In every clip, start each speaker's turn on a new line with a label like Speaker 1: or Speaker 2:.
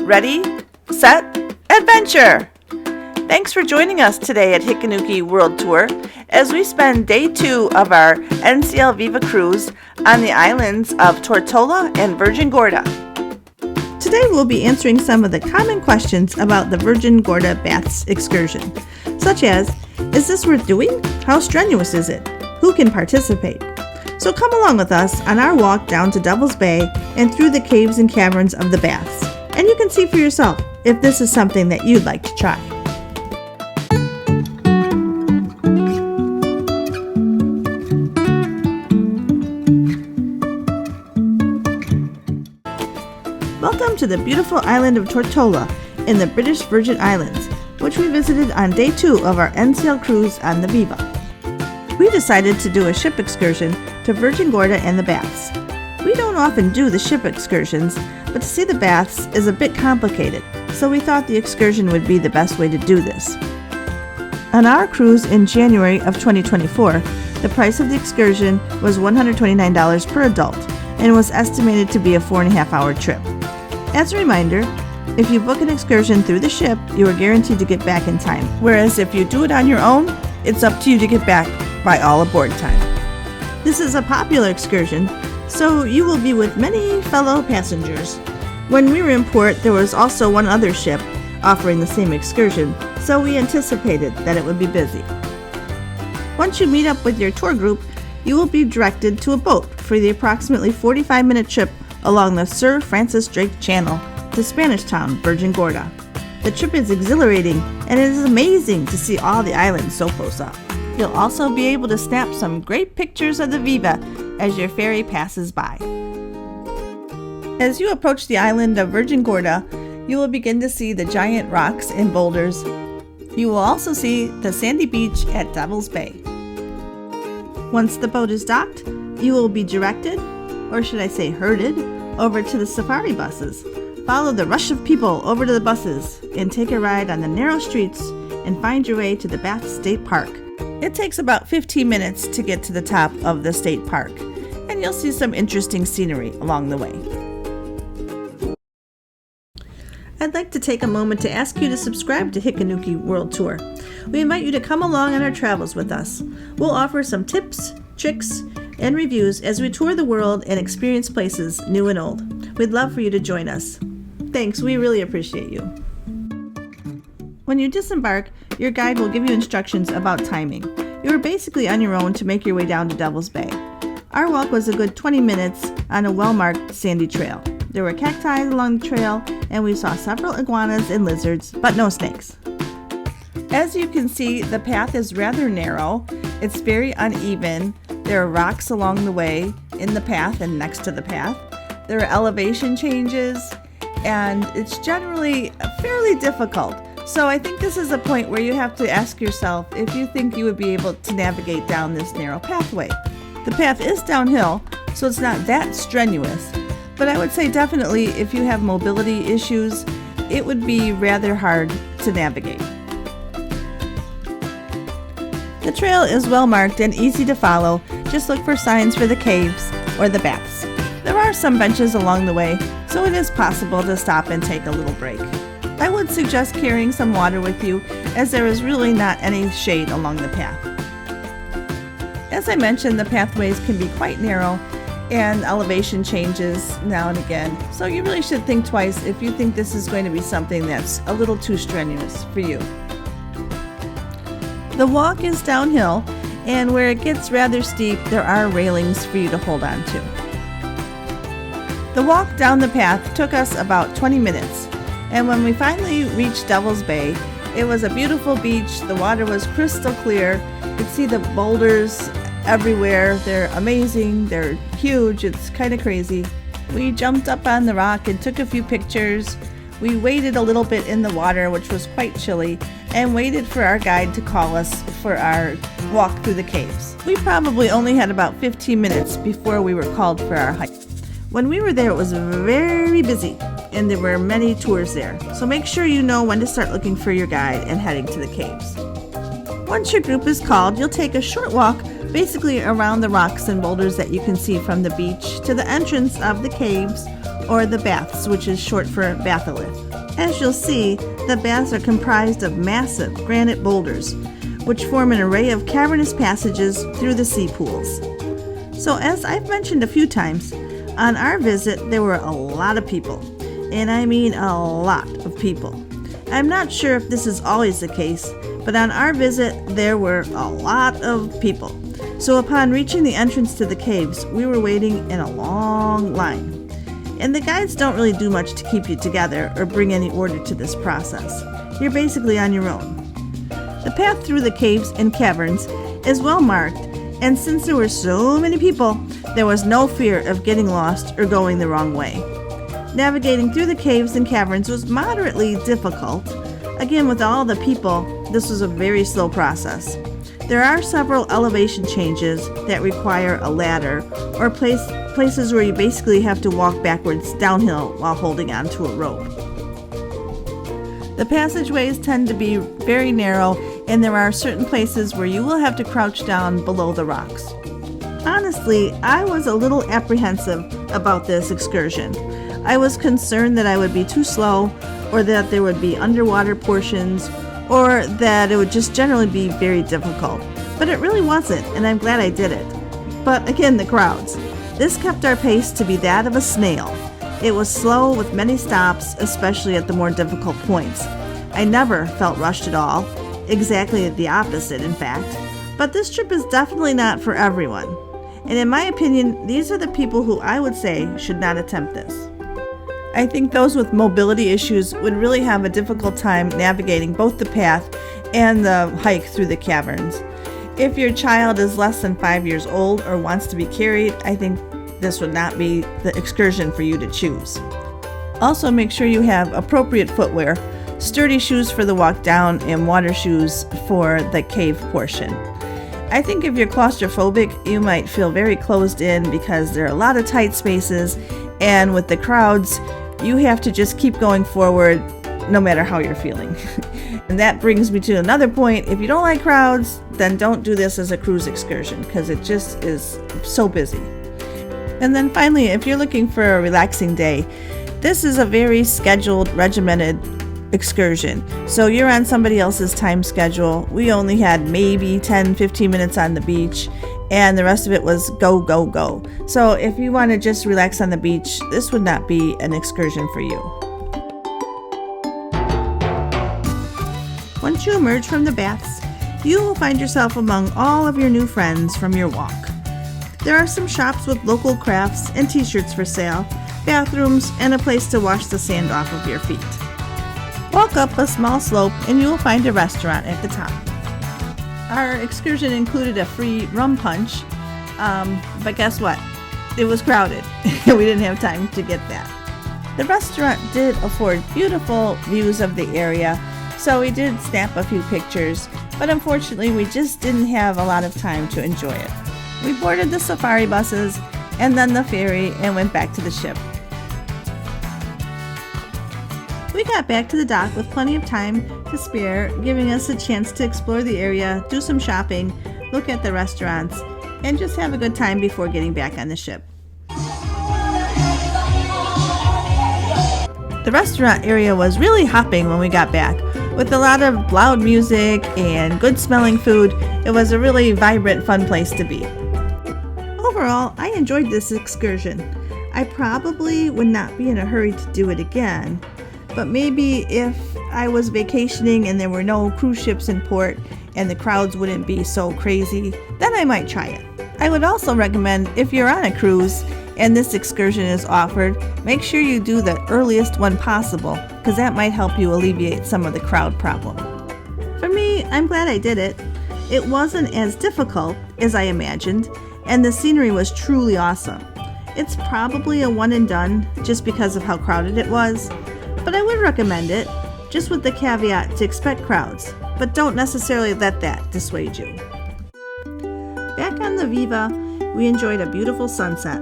Speaker 1: Ready, set, adventure! Thanks for joining us today at Hikanuki World Tour as we spend day 2 of our NCL Viva cruise on the islands of Tortola and Virgin Gorda. Today we'll be answering some of the common questions about the Virgin Gorda Baths excursion, such as, is this worth doing? How strenuous is it? Who can participate? So come along with us on our walk down to Devil's Bay and through the caves and caverns of the baths, and you can see for yourself if this is something that you'd like to try. Welcome to the beautiful island of Tortola in the British Virgin Islands, which we visited on day 2 of our NCL cruise on the Viva. We decided to do a ship excursion to Virgin Gorda and the baths. We don't often do the ship excursions, but to see the baths is a bit complicated, so we thought the excursion would be the best way to do this. On our cruise in January of 2024, the price of the excursion was $129 per adult and was estimated to be a 4.5-hour trip. As a reminder, if you book an excursion through the ship, you are guaranteed to get back in time, whereas if you do it on your own, it's up to you to get back by all aboard time. This is a popular excursion, so you will be with many fellow passengers. When we were in port, there was also one other ship offering the same excursion, so we anticipated that it would be busy. Once you meet up with your tour group, you will be directed to a boat for the approximately 45-minute trip along the Sir Francis Drake Channel to Spanish town, Virgin Gorda. The trip is exhilarating, and it is amazing to see all the islands so close up. You'll also be able to snap some great pictures of the Viva as your ferry passes by. As you approach the island of Virgin Gorda, you will begin to see the giant rocks and boulders. You will also see the sandy beach at Devil's Bay. Once the boat is docked, you will be directed, or should I say herded, over to the safari buses. Follow the rush of people over to the buses and take a ride on the narrow streets and find your way to the Bath State Park. It takes about 15 minutes to get to the top of the state park, and you'll see some interesting scenery along the way. I'd like to take a moment to ask you to subscribe to Hikanuki World Tour. We invite you to come along on our travels with us. We'll offer some tips, tricks, and reviews as we tour the world and experience places new and old. We'd love for you to join us. Thanks, we really appreciate you. When you disembark, your guide will give you instructions about timing. You are basically on your own to make your way down to Devil's Bay. Our walk was a good 20 minutes on a well-marked sandy trail. There were cacti along the trail, and we saw several iguanas and lizards, but no snakes. As you can see, the path is rather narrow. It's very uneven. There are rocks along the way, in the path and next to the path. There are elevation changes, and it's generally fairly difficult. So I think this is a point where you have to ask yourself if you think you would be able to navigate down this narrow pathway. The path is downhill, so it's not that strenuous, but I would say definitely if you have mobility issues, it would be rather hard to navigate. The trail is well marked and easy to follow. Just look for signs for the caves or the baths. There are some benches along the way, so it is possible to stop and take a little break. I would suggest carrying some water with you, as there is really not any shade along the path. As I mentioned, the pathways can be quite narrow and elevation changes now and again, so you really should think twice if you think this is going to be something that's a little too strenuous for you. The walk is downhill, and where it gets rather steep, there are railings for you to hold on to. The walk down the path took us about 20 minutes, and when we finally reached Devil's Bay, it was a beautiful beach. The water was crystal clear. You could see the boulders everywhere. They're amazing. They're huge. It's kind of crazy. We jumped up on the rock and took a few pictures. We waited a little bit in the water, which was quite chilly, and waited for our guide to call us for our walk through the caves. We probably only had about 15 minutes before we were called for our hike. When we were there, it was very busy, and there were many tours there, so make sure you know when to start looking for your guide and heading to the caves. Once your group is called, you'll take a short walk basically around the rocks and boulders that you can see from the beach to the entrance of the caves or the baths, which is short for batholith. As you'll see, the baths are comprised of massive granite boulders, which form an array of cavernous passages through the sea pools. So as I've mentioned a few times, on our visit there were a lot of people, and I mean a lot of people. I'm not sure if this is always the case, but on our visit there were a lot of people. So upon reaching the entrance to the caves, we were waiting in a long line. And the guides don't really do much to keep you together or bring any order to this process. You're basically on your own. The path through the caves and caverns is well marked, and since there were so many people, there was no fear of getting lost or going the wrong way. Navigating through the caves and caverns was moderately difficult. Again, with all the people, this was a very slow process. There are several elevation changes that require a ladder or places where you basically have to walk backwards downhill while holding onto a rope. The passageways tend to be very narrow, and there are certain places where you will have to crouch down below the rocks. Honestly, I was a little apprehensive about this excursion. I was concerned that I would be too slow, or that there would be underwater portions, or that it would just generally be very difficult. But it really wasn't, and I'm glad I did it. But again, the crowds. This kept our pace to be that of a snail. It was slow with many stops, especially at the more difficult points. I never felt rushed at all, exactly the opposite in fact. But this trip is definitely not for everyone. And in my opinion, these are the people who I would say should not attempt this. I think those with mobility issues would really have a difficult time navigating both the path and the hike through the caverns. If your child is less than 5 years old or wants to be carried, I think this would not be the excursion for you to choose. Also, make sure you have appropriate footwear, sturdy shoes for the walk down and water shoes for the cave portion. I think if you're claustrophobic, you might feel very closed in because there are a lot of tight spaces, and with the crowds, you have to just keep going forward no matter how you're feeling. And that brings me to another point. If you don't like crowds, then don't do this as a cruise excursion because it just is so busy. And then finally, if you're looking for a relaxing day, this is a very scheduled, regimented excursion. So you're on somebody else's time schedule. We only had maybe 10-15 minutes on the beach, and the rest of it was go, go, go. So if you want to just relax on the beach, this would not be an excursion for you. Once you emerge from the baths, you will find yourself among all of your new friends from your walk. There are some shops with local crafts and t-shirts for sale, bathrooms, and a place to wash the sand off of your feet. Walk up a small slope and you will find a restaurant at the top. Our excursion included a free rum punch, but guess what? It was crowded. We didn't have time to get that. The restaurant did afford beautiful views of the area, so we did snap a few pictures, but unfortunately we just didn't have a lot of time to enjoy it. We boarded the safari buses and then the ferry and went back to the ship. We got back to the dock with plenty of time to spare, giving us a chance to explore the area, do some shopping, look at the restaurants, and just have a good time before getting back on the ship. The restaurant area was really hopping when we got back. With a lot of loud music and good smelling food, it was a really vibrant, fun place to be. Overall, I enjoyed this excursion. I probably would not be in a hurry to do it again, but maybe if I was vacationing and there were no cruise ships in port and the crowds wouldn't be so crazy, then I might try it. I would also recommend if you're on a cruise and this excursion is offered, make sure you do the earliest one possible, because that might help you alleviate some of the crowd problem. For me, I'm glad I did it. It wasn't as difficult as I imagined, and the scenery was truly awesome. It's probably a one and done just because of how crowded it was, but I would recommend it, just with the caveat to expect crowds, but don't necessarily let that dissuade you. Back on the Viva, we enjoyed a beautiful sunset.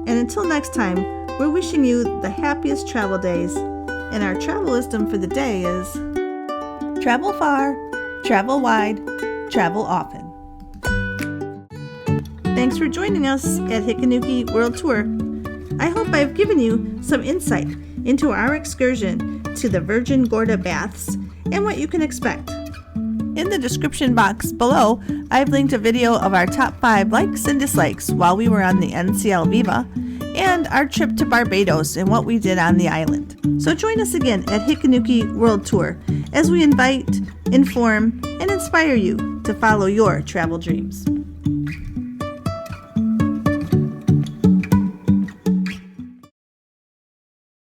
Speaker 1: And until next time, we're wishing you the happiest travel days, and our travel wisdom for the day is: travel far, travel wide, travel often. Thanks for joining us at Hikanuki World Tour. I hope I've given you some insight into our excursion to the Virgin Gorda baths and what you can expect. In the description box below, I've linked a video of our top 5 likes and dislikes while we were on the NCL Viva and our trip to Barbados and what we did on the island. So join us again at Hikanuki World Tour as we invite, inform, and inspire you to follow your travel dreams.